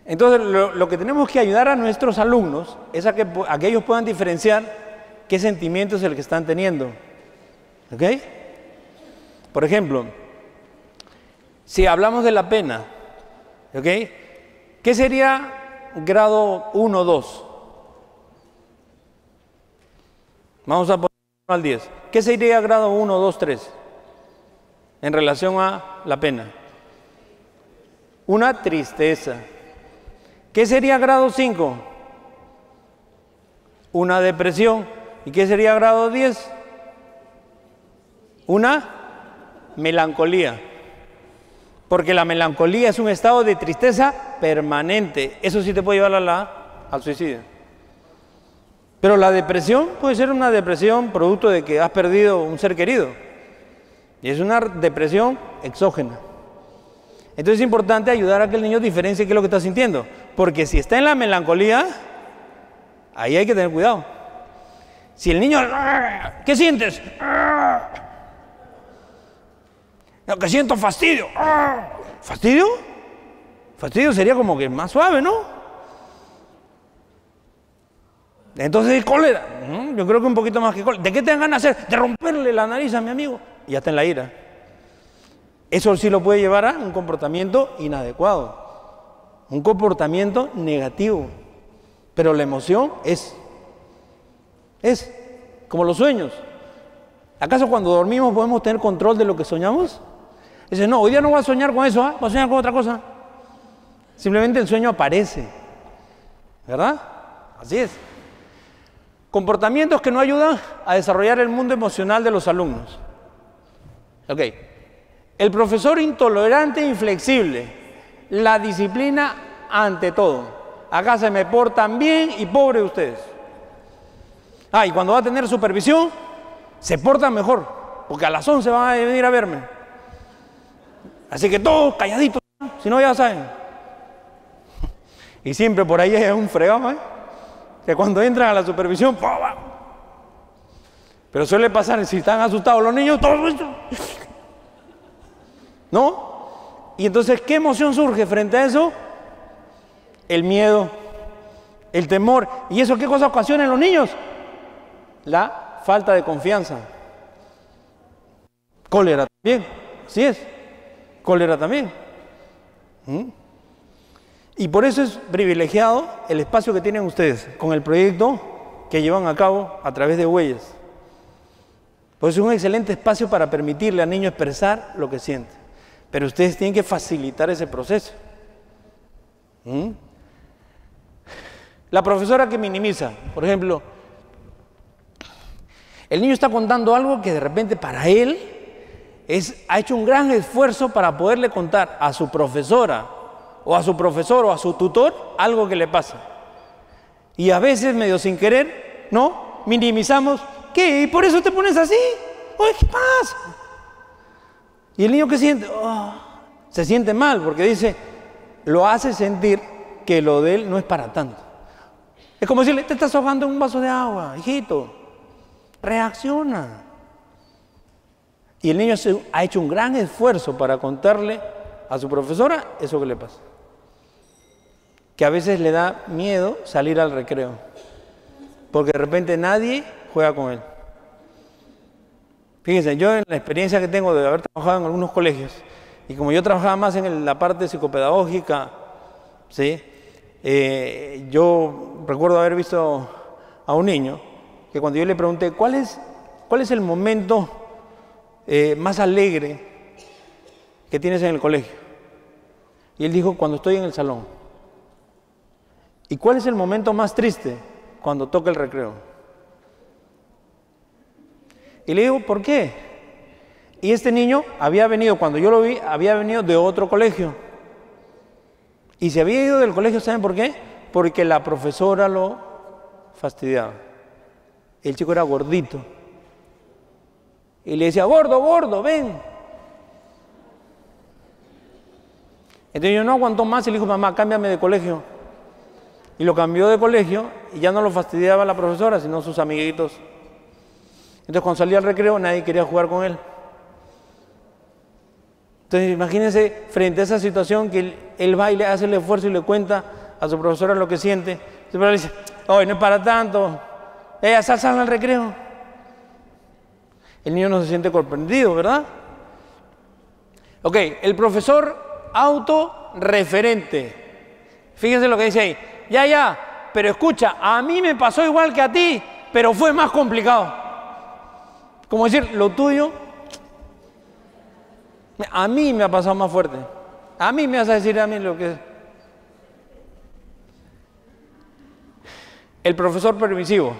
Entonces, lo que tenemos que ayudar a nuestros alumnos es a que ellos puedan diferenciar qué sentimiento es el que están teniendo. ¿Ok? Por ejemplo, si hablamos de la pena, ¿ok? ¿Qué sería grado 1, 2? Vamos a poner 1 al 10. ¿Qué sería grado 1, 2, 3? En relación a la pena. Una tristeza. ¿Qué sería grado 5? Una depresión. ¿Y qué sería grado 10? Una melancolía. Porque la melancolía es un estado de tristeza permanente. Eso sí te puede llevar al suicidio. Pero la depresión puede ser una depresión producto de que has perdido un ser querido. Y es una depresión exógena. Entonces es importante ayudar a que el niño diferencie qué es lo que está sintiendo. Porque si está en la melancolía, ahí hay que tener cuidado. Si el niño, ¿qué sientes? No, que siento fastidio. ¿Fastidio? Fastidio sería como que más suave, ¿no? Entonces, cólera. Yo creo que un poquito más que cólera. ¿De qué te dan ganas de hacer? De romperle la nariz a mi amigo. Y ya está en la ira. Eso sí lo puede llevar a un comportamiento inadecuado. Un comportamiento negativo. Pero la emoción es como los sueños. ¿Acaso cuando dormimos podemos tener control de lo que soñamos? Dice, no, hoy día no voy a soñar con eso, voy a soñar con otra cosa. Simplemente el sueño aparece. ¿Verdad? Así es. Comportamientos que no ayudan a desarrollar el mundo emocional de los alumnos. Ok. El profesor intolerante e inflexible. La disciplina ante todo. Acá se me portan bien y pobre ustedes. Y cuando va a tener supervisión, se portan mejor. Porque a las 11 van a venir a verme. Así que todos calladitos, si no ya saben. Y siempre por ahí hay un fregado, que cuando entran a la supervisión, ¡pum! Pero suele pasar, si están asustados los niños, todos, ¿no? Y entonces, ¿qué emoción surge frente a eso? El miedo, el temor. ¿Y eso qué cosa ocasiona en los niños? La falta de confianza. Cólera también, así es. Cólera también. Y por eso es privilegiado el espacio que tienen ustedes con el proyecto que llevan a cabo a través de Huellas. Pues es un excelente espacio para permitirle al niño expresar lo que siente. Pero ustedes tienen que facilitar ese proceso. La profesora que minimiza, por ejemplo, el niño está contando algo que de repente para él ha hecho un gran esfuerzo para poderle contar a su profesora o a su profesor o a su tutor algo que le pasa. Y a veces, medio sin querer, ¿no? Minimizamos. ¿Qué? ¿Y por eso te pones así? Oye, ¿qué pasa? Y el niño, ¿qué siente? Se siente mal porque dice, lo hace sentir que lo de él no es para tanto. Es como decirle, te estás ahogando en un vaso de agua, hijito. Reacciona. Y el niño ha hecho un gran esfuerzo para contarle a su profesora eso que le pasa. Que a veces le da miedo salir al recreo. Porque de repente nadie juega con él. Fíjense, yo en la experiencia que tengo de haber trabajado en algunos colegios, y como yo trabajaba más en la parte psicopedagógica, ¿sí? Yo recuerdo haber visto a un niño que cuando yo le pregunté, ¿cuál es el momento más alegre que tienes en el colegio? Y él dijo, cuando estoy en el salón. ¿Y cuál es el momento más triste? Cuando toca el recreo. Y le digo, ¿por qué? Y este niño había venido, cuando yo lo vi, había venido de otro colegio. Y se había ido del colegio, ¿saben por qué? Porque la profesora lo fastidiaba. El chico era gordito. Y le decía, gordo, gordo, ven. Entonces yo no aguantó más y le dijo, mamá, cámbiame de colegio. Y lo cambió de colegio y ya no lo fastidiaba la profesora, sino sus amiguitos. Entonces cuando salía al recreo nadie quería jugar con él. Entonces imagínense frente a esa situación que él va y le hace el esfuerzo y le cuenta a su profesora lo que siente. Su profesora le dice, oye, no es para tanto, sal al recreo. El niño no se siente comprendido, ¿verdad? Ok, el profesor autorreferente. Fíjense lo que dice ahí. Ya, pero escucha, a mí me pasó igual que a ti, pero fue más complicado. Como decir, lo tuyo, a mí me ha pasado más fuerte. A mí me vas a decir a mí lo que es. El profesor permisivo.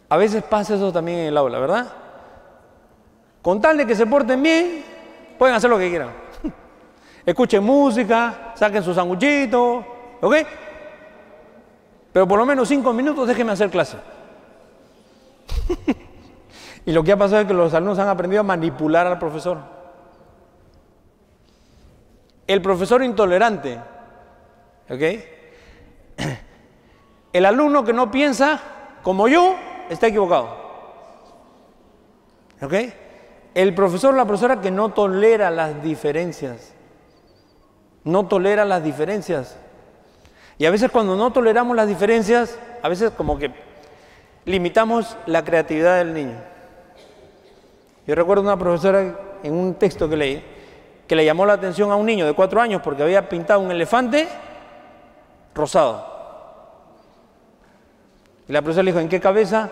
A veces pasa eso también en el aula, ¿verdad? Con tal de que se porten bien, pueden hacer lo que quieran. Escuchen música, saquen sus sanguchitos, ¿ok? Pero por lo menos 5 minutos déjenme hacer clase. Y lo que ha pasado es que los alumnos han aprendido a manipular al profesor. El profesor intolerante, ¿ok? El alumno que no piensa como yo está equivocado, ¿ok? El profesor o la profesora que no tolera las diferencias, no tolera las diferencias. Y a veces cuando no toleramos las diferencias, a veces como que limitamos la creatividad del niño. Yo recuerdo una profesora en un texto que leí, que le llamó la atención a un niño de 4 años porque había pintado un elefante rosado. Y la profesora le dijo, ¿en qué cabeza?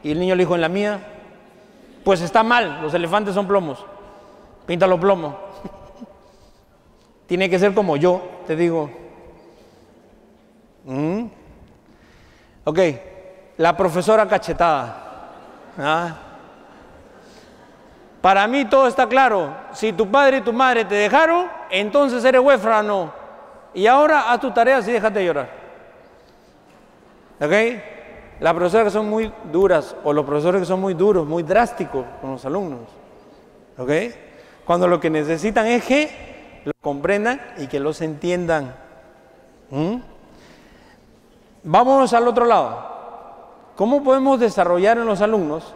Y el niño le dijo, en la mía. Pues está mal, los elefantes son plomos. Píntalo plomo. Tiene que ser como yo, te digo. Ok, la profesora cachetada. Para mí todo está claro. Si tu padre y tu madre te dejaron, entonces eres huérfano. Y ahora haz tus tareas y déjate llorar. ¿Ok? Las profesoras que son muy duras o los profesores que son muy duros, muy drásticos con los alumnos. ¿Ok? Cuando lo que necesitan es que lo comprendan y que los entiendan. Vamos al otro lado. ¿Cómo podemos desarrollar en los alumnos,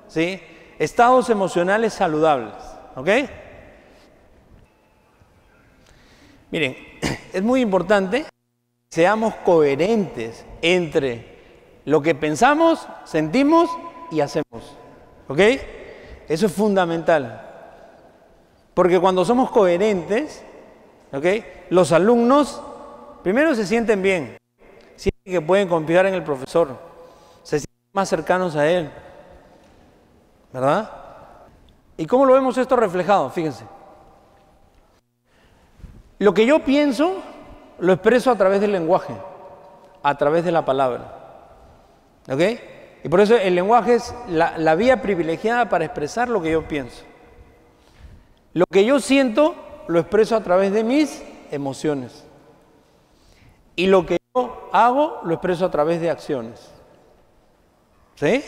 ¿sí?, estados emocionales saludables? ¿Ok? Miren, es muy importante que seamos coherentes entre lo que pensamos, sentimos y hacemos. ¿Ok? Eso es fundamental. Porque cuando somos coherentes, ¿ok?, los alumnos primero se sienten bien, sienten que pueden confiar en el profesor, se sienten más cercanos a él, ¿verdad? ¿Y cómo lo vemos esto reflejado? Fíjense. Lo que yo pienso lo expreso a través del lenguaje, a través de la palabra. ¿Ok? Y por eso el lenguaje es la vía privilegiada para expresar lo que yo pienso. Lo que yo siento lo expreso a través de mis emociones. Y lo que yo hago lo expreso a través de acciones. ¿Sí?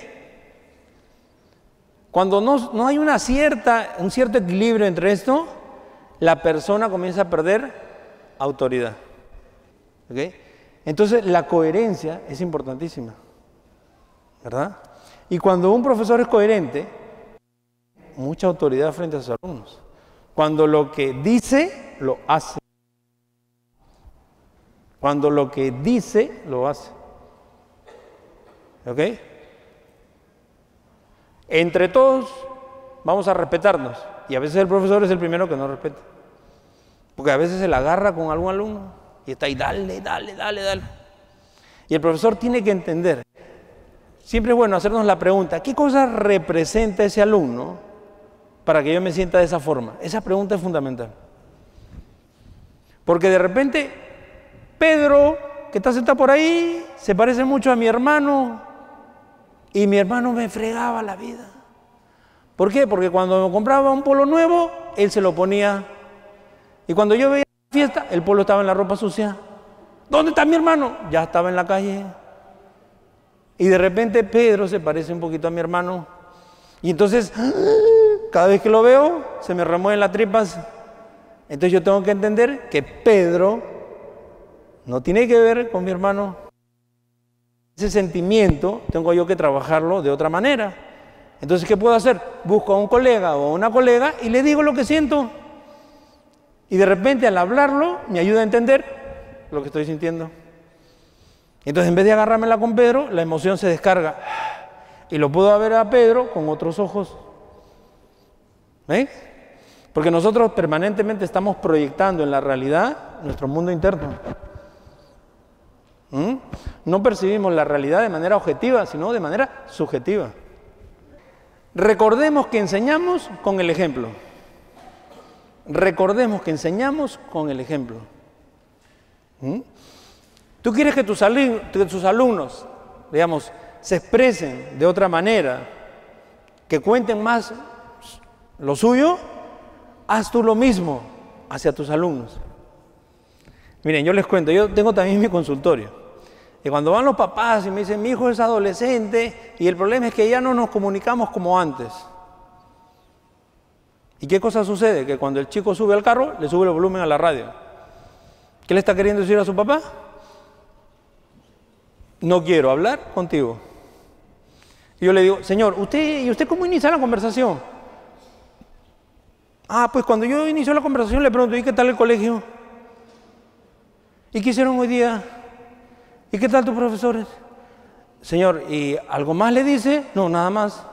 Cuando no hay un cierto equilibrio entre esto, la persona comienza a perder autoridad. ¿Ok? Entonces la coherencia es importantísima, ¿verdad? Y cuando un profesor es coherente, mucha autoridad frente a sus alumnos. Cuando lo que dice, lo hace. Cuando lo que dice, lo hace. ¿Ok? Entre todos vamos a respetarnos. Y a veces el profesor es el primero que no respeta. Porque a veces se la agarra con algún alumno y está ahí, dale. Y el profesor tiene que entender. Siempre es bueno hacernos la pregunta, ¿qué cosa representa ese alumno para que yo me sienta de esa forma? Esa pregunta es fundamental. Porque de repente, Pedro, que está sentado por ahí, se parece mucho a mi hermano, y mi hermano me fregaba la vida. ¿Por qué? Porque cuando me compraba un polo nuevo, él se lo ponía. Y cuando yo veía la fiesta, el polo estaba en la ropa sucia. ¿Dónde está mi hermano? Ya estaba en la calle. Y de repente Pedro se parece un poquito a mi hermano. Y entonces, cada vez que lo veo, se me remueven las tripas. Entonces yo tengo que entender que Pedro no tiene que ver con mi hermano. Ese sentimiento tengo yo que trabajarlo de otra manera. Entonces, ¿qué puedo hacer? Busco a un colega o a una colega y le digo lo que siento. Y de repente, al hablarlo, me ayuda a entender lo que estoy sintiendo. Entonces, en vez de agarrármela con Pedro, la emoción se descarga. Y lo puedo ver a Pedro con otros ojos. ¿Ven? Porque nosotros permanentemente estamos proyectando en la realidad nuestro mundo interno. No percibimos la realidad de manera objetiva, sino de manera subjetiva. Recordemos que enseñamos con el ejemplo. Recordemos que enseñamos con el ejemplo. ¿Tú quieres que tus alumnos, digamos, se expresen de otra manera, que cuenten más lo suyo? Haz tú lo mismo hacia tus alumnos. Miren, yo les cuento, yo tengo también mi consultorio. Y cuando van los papás y me dicen, mi hijo es adolescente y el problema es que ya no nos comunicamos como antes. ¿Y qué cosa sucede? Que cuando el chico sube al carro, le sube el volumen a la radio. ¿Qué le está queriendo decir a su papá? No quiero hablar contigo. Y yo le digo, señor, ¿y usted cómo inicia la conversación? Ah, pues cuando yo inicio la conversación le pregunto, ¿y qué tal el colegio? ¿Y qué hicieron hoy día? ¿Y qué tal tus profesores? Señor, ¿y algo más le dice? No, nada más.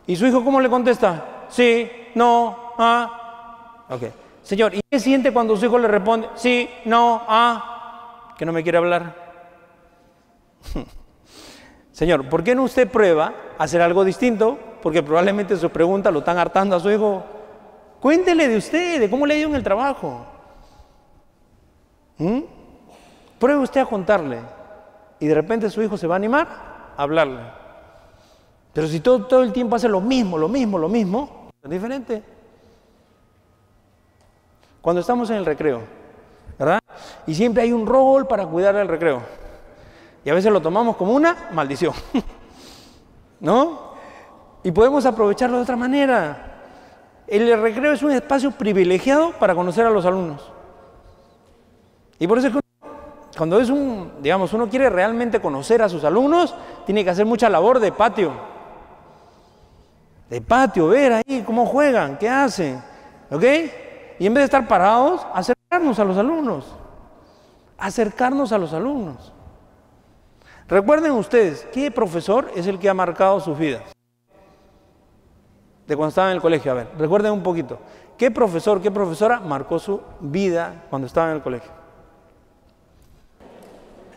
¿Y su hijo cómo le contesta? Sí, no, ah. Ok. Señor, ¿y qué siente cuando su hijo le responde? Sí, no, ah. Que no me quiere hablar. Señor, ¿por qué no usted prueba hacer algo distinto? Porque probablemente sus preguntas lo están hartando a su hijo. Cuéntele de usted, de cómo le ha ido en el trabajo. Pruebe usted a contarle. Y de repente su hijo se va a animar a hablarle. Pero si todo el tiempo hace lo mismo, es diferente. Cuando estamos en el recreo, ¿verdad? Y siempre hay un rol para cuidar el recreo. Y a veces lo tomamos como una maldición. ¿No? Y podemos aprovecharlo de otra manera. El recreo es un espacio privilegiado para conocer a los alumnos. Y por eso es que cuando uno quiere realmente conocer a sus alumnos, tiene que hacer mucha labor de patio. De patio, ver ahí cómo juegan, qué hacen, ¿ok? Y en vez de estar parados, acercarnos a los alumnos. Acercarnos a los alumnos. Recuerden ustedes, ¿qué profesor es el que ha marcado sus vidas? De cuando estaban en el colegio, a ver, recuerden un poquito. ¿Qué profesor, qué profesora marcó su vida cuando estaban en el colegio?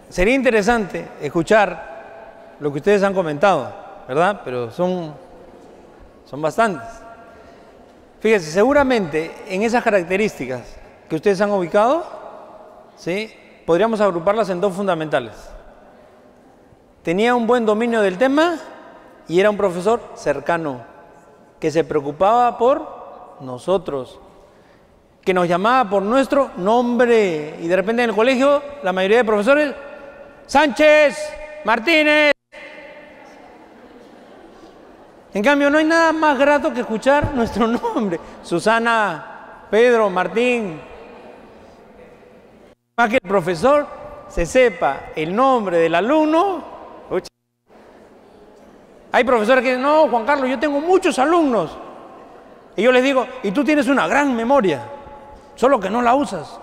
Sería interesante escuchar lo que ustedes han comentado, ¿verdad? Pero son bastantes. Fíjense, seguramente en esas características que ustedes han ubicado, ¿sí? Podríamos agruparlas en dos fundamentales. Tenía un buen dominio del tema y era un profesor cercano, que se preocupaba por nosotros, que nos llamaba por nuestro nombre. Y de repente en el colegio, la mayoría de profesores, Sánchez, Martínez. En cambio, no hay nada más grato que escuchar nuestro nombre. Susana, Pedro, Martín. Más que el profesor se sepa el nombre del alumno. Hay profesores que dicen, no, Juan Carlos, yo tengo muchos alumnos. Y yo les digo, y tú tienes una gran memoria, solo que no la usas.